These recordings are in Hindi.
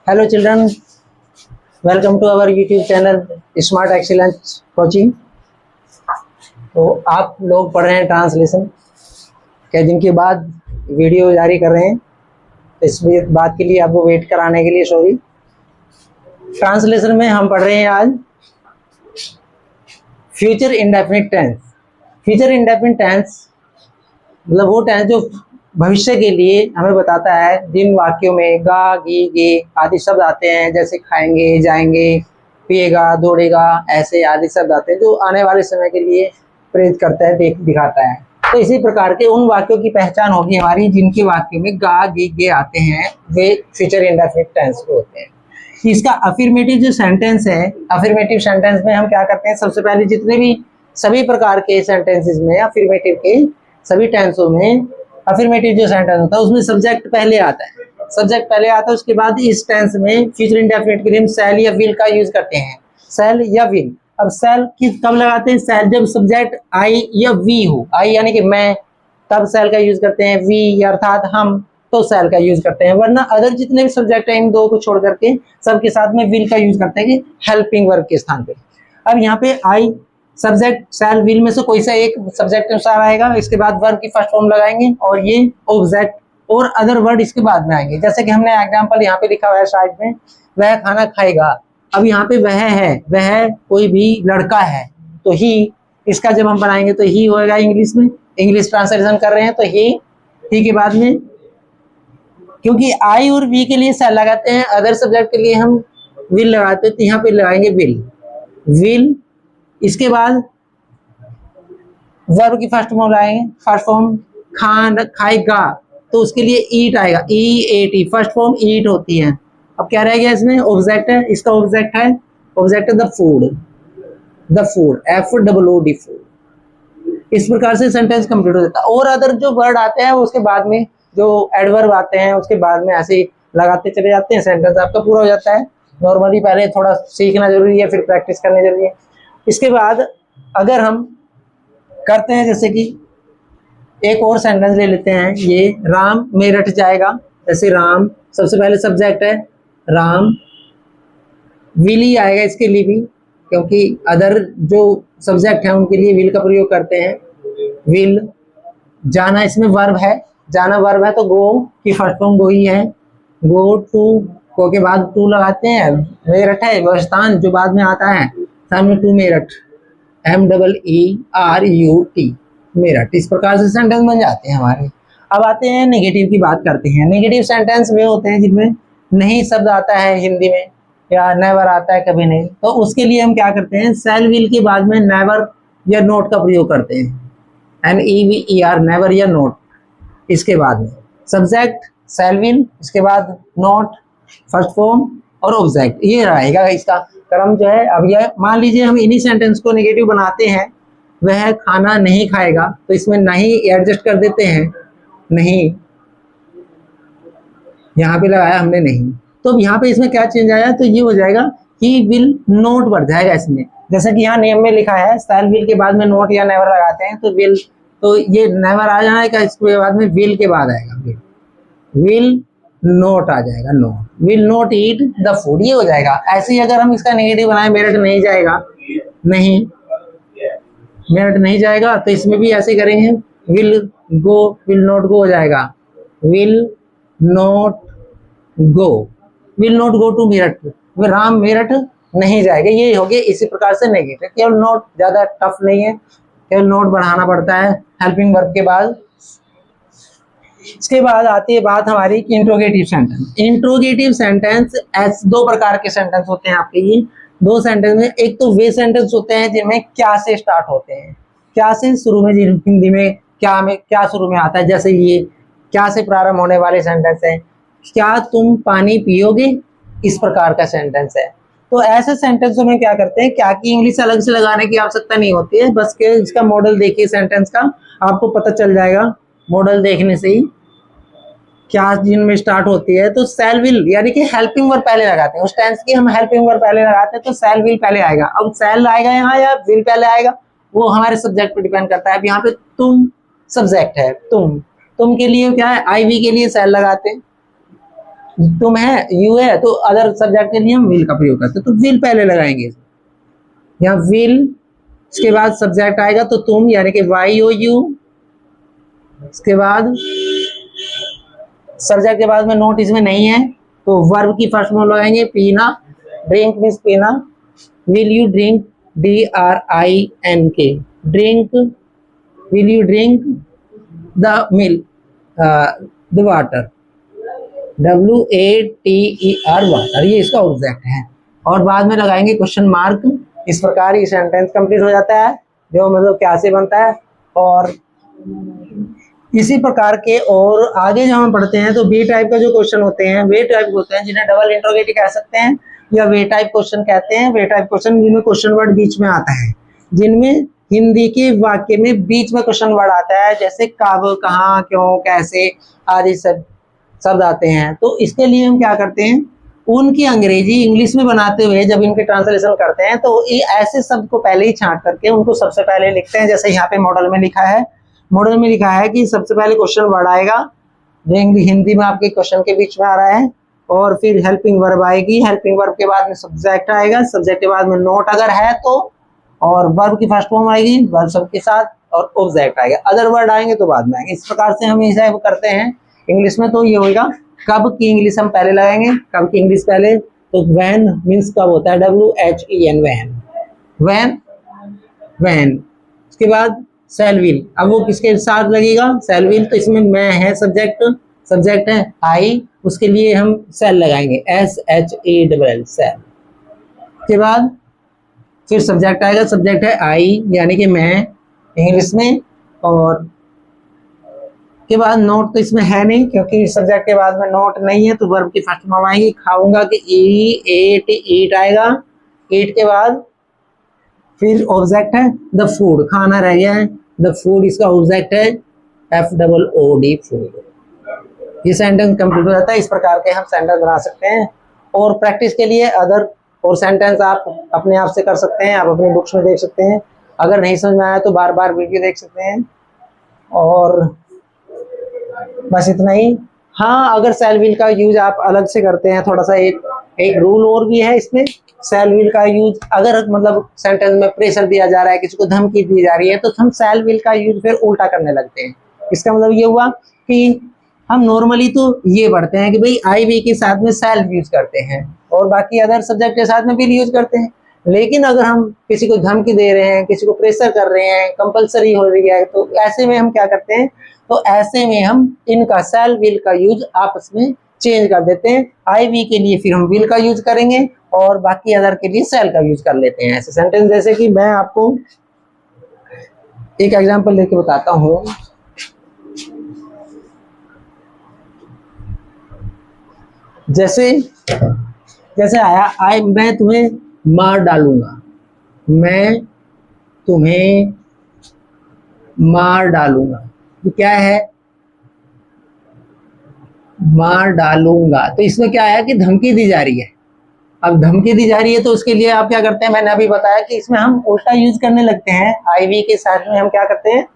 Hello children, welcome to our YouTube channel smart excellence coaching. तो आप लोग पढ़ रहे हैं ट्रांसलेशन के दिन के बाद वीडियो जारी कर रहे हैं। इस बात के लिए आपको वेट कराने के लिए सॉरी। ट्रांसलेशन में हम पढ़ रहे हैं आज future indefinite tense. Future indefinite tense मतलब वो टेंस जो भविष्य के लिए हमें बताता है, जिन वाक्यों में गा, गी, गे आदि शब्द आते हैं, जैसे खाएंगे, जाएंगे, पिएगा, दौड़ेगा, ऐसे आदि शब्द आते हैं जो आने वाले समय के लिए प्रेरित करता है, दिखाता है। तो इसी प्रकार के उन वाक्यों की पहचान होगी हमारी जिनके वाक्य में गा, गी, गे आते हैं, वे फ्यूचर इंडेफिनिट टेंस के होते हैं। इसका अफर्मेटिव जो सेंटेंस है, अफर्मेटिव सेंटेंस में हम क्या करते हैं, सबसे पहले जितने भी सभी प्रकार के सेंटेंसेस में अफर्मेटिव के सभी टेंसों में अफर्मेटिव जो सेंटेंस होता है उसमें सब्जेक्ट पहले आता है। सब्जेक्ट पहले आता है, उसके बाद इस टेंस में फ्यूचर इंडेफिनिट के लिए हम शैल या विल का यूज करते हैं। शैल या विल। अब शैल कब लगाते हैं? शैल जब सब्जेक्ट आई या वी हो। आई यानी कि मैं, तब शैल का यूज करते हैं। वी अर्थात हम, तो शैल का यूज करते हैं। वरना अदर जितने भी सब्जेक्ट हैं इन दो को छोड़ करके सबके साथ में विल का यूज करते हैं कि हेल्पिंग वर्ब के स्थान पे। अब यहाँ पे आई सब्जेक्ट शैल विल में से कोई सा एक सब्जेक्ट अनुसार आएगा, इसके बाद वर्ब की फर्स्ट फॉर्म लगाएंगे और ये ऑब्जेक्ट और अदर वर्ड इसके बाद में आएंगे। जैसे कि हमने एग्जांपल यहाँ पे लिखा हुआ है साइड में, वह खाना खाएगा। अब यहाँ पे वह है, वह कोई भी लड़का है तो ही, इसका जब हम बनाएंगे तो ही होएगा। इंग्लिश में इंग्लिश ट्रांसलेशन कर रहे हैं तो ही के बाद में, क्योंकि आई और वी के लिए शैल लगाते हैं, अदर सब्जेक्ट के लिए हम विल लगाते हैं, तो यहाँ पे लगाएंगे विल। इसके बाद वर्ब की फर्स्ट फॉर्म लगाएंगे। फर्स्ट फॉर्म खाएगा तो उसके लिए ईट आएगा, EAT फर्स्ट फॉर्म ईट होती है। अब क्या रह गया इसमें? ऑब्जेक्ट है, इसका ऑब्जेक्ट है द फूड, FOOD फूड। इस प्रकार से सेंटेंस कंप्लीट हो जाता है। और अदर जो वर्ड आते हैं उसके बाद में, जो एडवर्ब आते हैं उसके बाद में ऐसे लगाते चले जाते हैं, सेंटेंस आपका पूरा हो जाता है। नॉर्मली पहले थोड़ा सीखना जरूरी है, फिर प्रैक्टिस करनी जरूरी है। इसके बाद अगर हम करते हैं, जैसे कि एक और सेंटेंस ले लेते हैं, ये राम मेरठ जाएगा। जैसे राम सबसे पहले सब्जेक्ट है, राम। विल ही आएगा इसके लिए भी, क्योंकि अदर जो सब्जेक्ट है उनके लिए विल का प्रयोग करते हैं। विल। जाना इसमें वर्ब है, जाना वर्ब है तो गो की फर्स्ट फॉर्म गो ही है। गो टू, गो के बाद टू लगाते हैं। मेरठ है वह स्थान जो बाद में आता है, सामने टू मेरठ, MERUT मेरठ। इस प्रकार से सेंटेंस बन जाते हैं हमारे। अब आते हैं नेगेटिव की बात करते हैं। नेगेटिव सेंटेंस वे होते हैं जिनमें नहीं शब्द आता है हिंदी में, या नेवर आता है कभी नहीं, तो उसके लिए हम क्या करते हैं, शैल विल के बाद में नेवर या नोट का प्रयोग करते हैं। NEVER नेवर या नोट। इसके बाद में सब्जेक्ट शैल विल, इसके बाद नोट, फर्स्ट फॉर्म और ऑब्जेक्ट, ये रहेगा इसका क्रम जो है। अब यह मान लीजिए हम इन्हीं सेंटेंस को नेगेटिव बनाते हैं, वह खाना नहीं खाएगा, तो इसमें नहीं एडजस्ट कर देते हैं, नहीं यहाँ पे लगाया हमने नहीं, तो यहाँ पे इसमें क्या चेंज आया, तो ये हो जाएगा ही विल नोट बढ़ जाएगा इसमें। जैसे कि यहाँ नेम में लिखा है शैल विल के बाद में नोट या नेवर लगाते हैं तो विल, तो ये नेवर आ जाएगा, इसके बाद में विल के बाद आएगा विल नोट आ जाएगा, note. Will note eat the food, ये हो जाएगा। ऐसे ही अगर हम इसका नेगेटिव बनाए, मेरठ नहीं जाएगा, नहीं मेरठ नहीं जाएगा, तो इसमें भी ऐसे करेंगे, will go, will not go हो जाएगा, will not go to Meerut, Ram Meerut नहीं जाएगा, ये हो गया। इसी प्रकार से नेगेटिव, केवल नोट, ज्यादा टफ नहीं है, केवल नोट बढ़ाना पड़ता है हेल्पिंग वर्ब के बाद। इसके बाद आती है बात हमारी इंट्रोगेटिव सेंटेंस। इंट्रोगेटिव सेंटेंस दो प्रकार के सेंटेंस होते हैं आपके। ये दो सेंटेंस में, एक तो वे सेंटेंस होते हैं जिनमें क्या से स्टार्ट होते हैं, क्या से शुरू में, हिंदी में क्या शुरू में आता है। जैसे ये क्या से प्रारंभ होने वाले सेंटेंस है, क्या तुम पानी पियोगे, इस प्रकार का सेंटेंस है। तो ऐसे सेंटेंसों में क्या करते हैं, क्या की इंग्लिश अलग से लगाने की आवश्यकता नहीं होती है, बस के इसका मॉडल देखिए सेंटेंस का, आपको पता चल जाएगा मॉडल देखने से ही क्या जिनमें स्टार्ट होती है। तो शैल विल यानी कि हेल्पिंग वर्ब पहले लगाते हैं, उस टेंस की हम हेल्पिंग वर्ब पहले लगाते हैं, तो शैल विल पहले आएगा। अब शैल आएगा यहाँ या विल पहले आएगा, वो हमारे सब्जेक्ट पर डिपेंड करता है। अब यहाँ पे तुम सब्जेक्ट है, तुम के लिए क्या है, IV के लिए शैल लगाते हैं, तुम है, यू है, तो अदर सब्जेक्ट के लिए हम विल का प्रयोग करते हैं, तो विल पहले लगाएंगे। यहाँ विल, इसके बाद सब्जेक्ट आएगा तो तुम, यानी कि वाई ओ यू। इसके बाद सब्जेक्ट के बाद में नोट इसमें नहीं है, तो वर्ब की फर्स्ट फॉर्म लगाएंगे पीना। ड्रिंक मीन्स पीना। Will you drink, DRINK, drink. Will you drink the milk, the water, WATER, water, ये इसका ऑब्जेक्ट है। और बाद में लगाएंगे क्वेश्चन मार्क। इस प्रकार ये सेंटेंस कंप्लीट हो जाता है, जो मतलब क्या से बनता है। और इसी प्रकार के और आगे जब हम पढ़ते हैं तो बी टाइप का जो क्वेश्चन होते हैं, वे टाइप होते हैं जिन्हें डबल इंट्रोगेटिव कह सकते हैं या वे टाइप क्वेश्चन कहते हैं। वे टाइप क्वेश्चन जिनमें क्वेश्चन वर्ड बीच में आता है, जिनमें हिंदी के वाक्य में बीच में क्वेश्चन वर्ड आता है, जैसे कब, कहाँ, क्यों, कैसे आदि सब शब्द आते हैं। तो इसके लिए हम क्या करते हैं, उनकी अंग्रेजी इंग्लिश में बनाते हुए जब इनके ट्रांसलेशन करते हैं तो ये ऐसे शब्द को पहले ही छांट करके उनको सबसे पहले लिखते हैं। जैसे यहाँ पे मॉडल में लिखा है, मॉडल में लिखा है कि सबसे पहले क्वेश्चन वर्ड आएगा जो हिंदी में आपके क्वेश्चन के बीच में आ रहा है, और फिर हेल्पिंग वर्ब आएगी। हेल्पिंग वर्ब के बाद में सब्जेक्ट आएगा, सब्जेक्ट के बाद में नोट अगर है तो, और वर्ब की फर्स्ट फॉर्म आएगी वर्ब सब के साथ, और ऑब्जेक्ट आएगा। अदर वर्ड आएंगे तो बाद में आएंगे। इस प्रकार से हम ऐसा करते हैं इंग्लिश में। तो ये होगा कब की इंग्लिश हम पहले लगाएंगे। कब की इंग्लिश पहले, तो व्हेन मीन्स कब होता है, WHEN, व्हेन, व्हेन। उसके बाद शैल विल, अब वो किसके साथ लगेगा, शैल विल, तो इसमें मैं है सब्जेक्ट, सब्जेक्ट है आई, उसके लिए हम शैल लगाएंगे, SHALL, शैल। के बाद फिर सब्जेक्ट आएगा, सब्जेक्ट है आई, यानी कि मैं इंग्लिश में। और के बाद नोट तो इसमें है नहीं, क्योंकि सब्जेक्ट के बाद में नोट नहीं है, तो वर्ब की फर्स्ट फॉर्म आएगी। खाऊंगा कि ईट आएगा। ईट के बाद फिर ऑब्जेक्ट है द फूड, खाना रह गया है, द फूड इसका ऑब्जेक्ट है, FOOD, फूड। ये सेंटेंस कंप्लीट हो जाता है। इस प्रकार के हम सेंटेंस बना सकते हैं। और प्रैक्टिस के लिए अदर और सेंटेंस आप अपने आप से कर सकते हैं, आप अपनी बुक्स में देख सकते हैं। अगर नहीं समझ में आया तो बार बार वीडियो देख सकते हैं। और बस इतना ही। हाँ, अगर शैल विल का यूज आप अलग से करते हैं, थोड़ा सा एक रूल और भी है इसमें। शैल विल का यूज अगर मतलब सेंटेंस में प्रेशर दिया जा रहा है, किसी को धमकी दी जा रही है, तो हम शैल विल का यूज फिर उल्टा करने लगते हैं। इसका मतलब ये हुआ कि हम नॉर्मली तो ये पढ़ते हैं कि भाई आई वी के साथ में शैल यूज करते हैं और बाकी अदर सब्जेक्ट के साथ में विल यूज करते हैं। लेकिन अगर हम किसी को धमकी दे रहे हैं, किसी को प्रेशर कर रहे हैं, कंपलसरी हो रही है, तो ऐसे में हम क्या करते हैं, तो ऐसे में हम इनका शैल विल का यूज आपस में चेंज कर देते हैं। आई वी के लिए फिर हम विल का यूज करेंगे और बाकी अदर के लिए शैल का यूज कर लेते हैं। ऐसे सेंटेंस, जैसे कि मैं आपको एक एग्जांपल लेके बताता हूँ। जैसे आया, मैं तुम्हें मार डालूंगा, मैं तुम्हें मार डालूंगा। ये क्या है, मार डालूंगा। तो इसमें क्या है कि धमकी दी जा रही है। अब धमकी दी जा रही है तो उसके लिए आप क्या करते हैं, मैंने अभी बताया कि इसमें हम उल्टा यूज करने लगते हैं। आई वी के साथ में हम क्या करते हैं,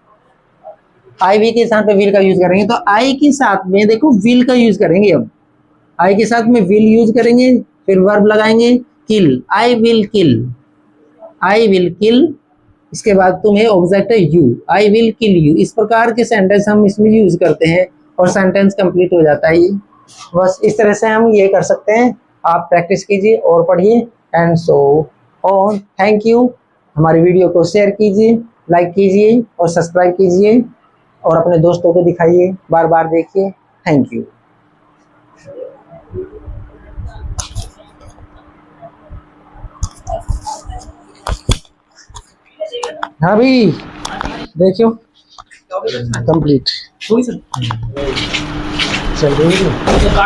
आई वी के साथ में विल का यूज करेंगे। तो आई के साथ में देखो विल का यूज करेंगे। अब आई के साथ में विल यूज करेंगे, फिर वर्ब लगाएंगे किल, I will kill, I will kill. इसके बाद तुम्हें ऑब्जेक्ट है you, I will kill you. इस प्रकार के सेंटेंस हम इसमें यूज करते हैं और सेंटेंस कंप्लीट हो जाता है। ये बस इस तरह से हम ये कर सकते हैं। आप प्रैक्टिस कीजिए और पढ़िए and so on. Thank you. हमारी वीडियो को शेयर कीजिए, लाइक कीजिए और सब्सक्राइब कीजिए और अपने दोस्तों को दिखाइए, बार बार देखिए। Thank you. हाँ भाई देखियो कंप्लीट चल रही है।